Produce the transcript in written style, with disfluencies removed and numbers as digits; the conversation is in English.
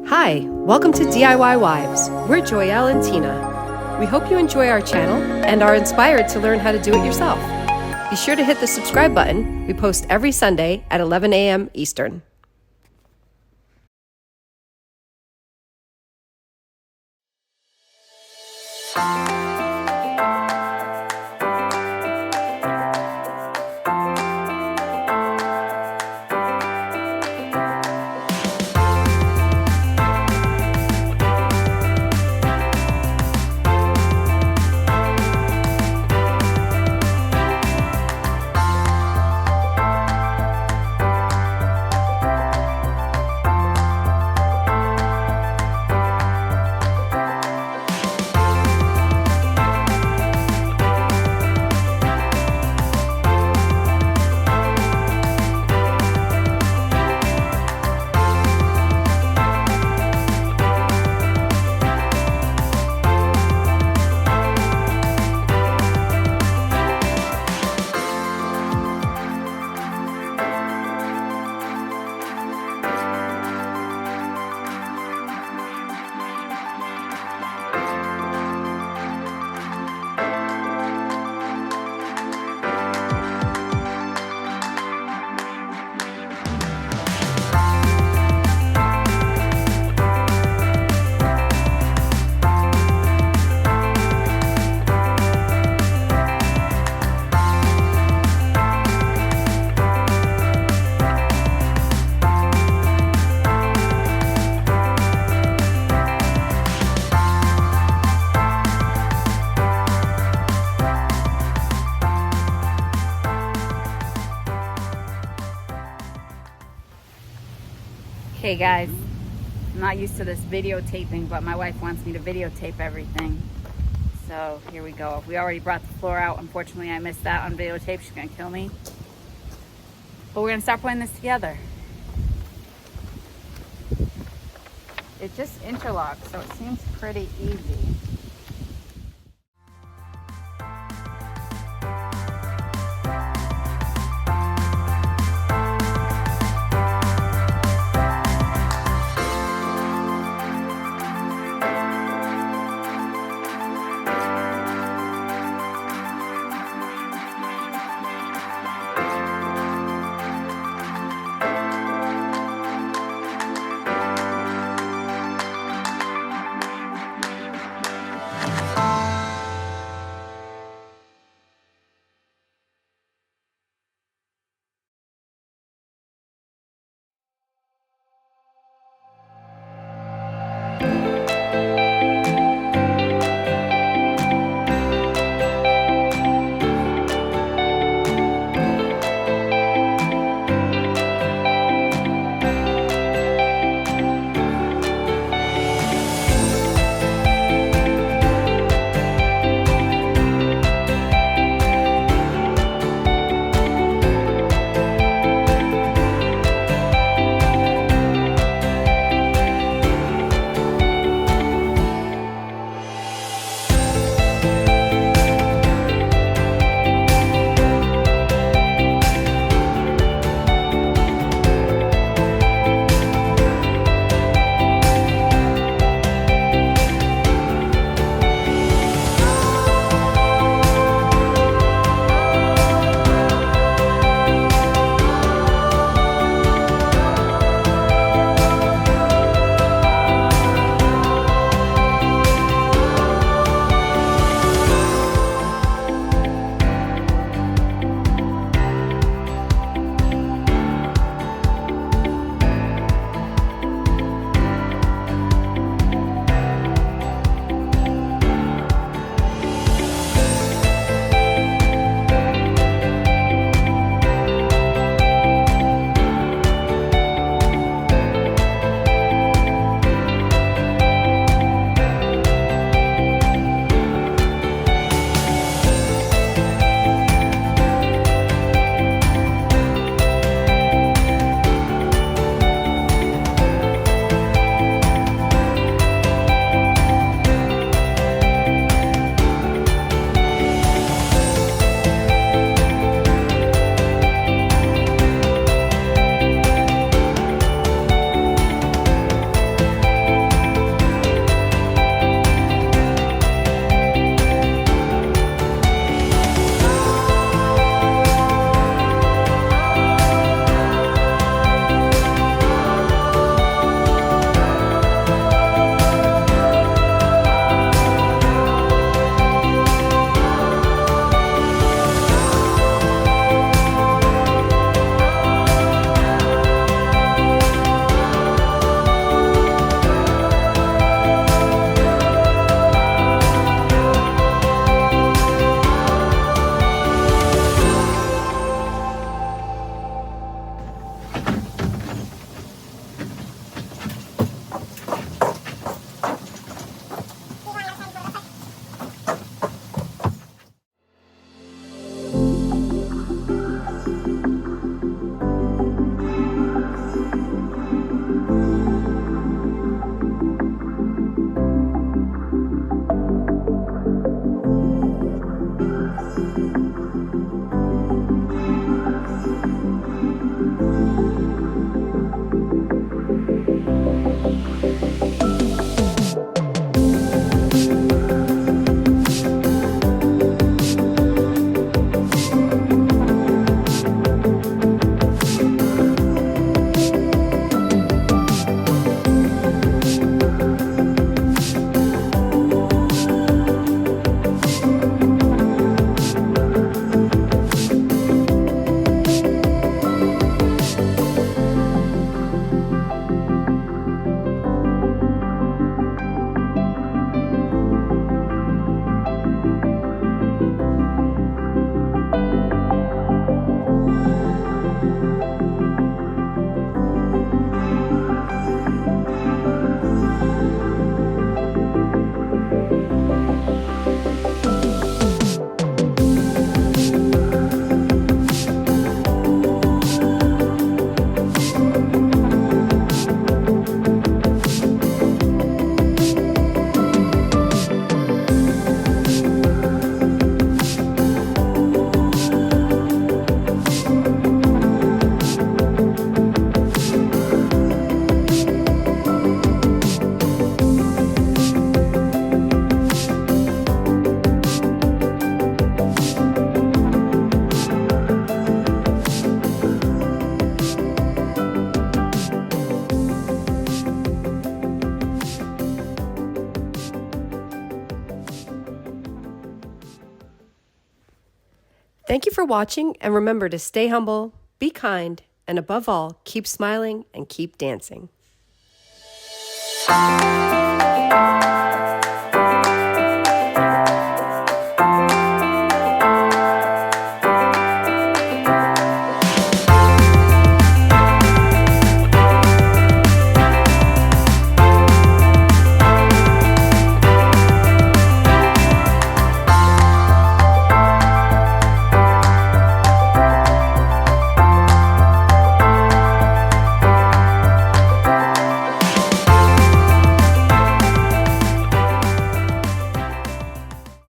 Hi, welcome to DIY Wives. We're Joyelle and Tina. We hope you enjoy our channel and are inspired to learn how to do it yourself. Be sure to hit the subscribe button. We post every Sunday at 11 a.m. Eastern. Hey guys, I'm not used to this videotaping, but my wife wants me to videotape everything. So here we go. We already brought the floor out. Unfortunately, I missed that on videotape. She's gonna kill me. But we're gonna start putting this together. It just interlocks, so it seems pretty easy. Thank you for watching, and remember to stay humble, be kind, and above all, keep smiling and keep dancing.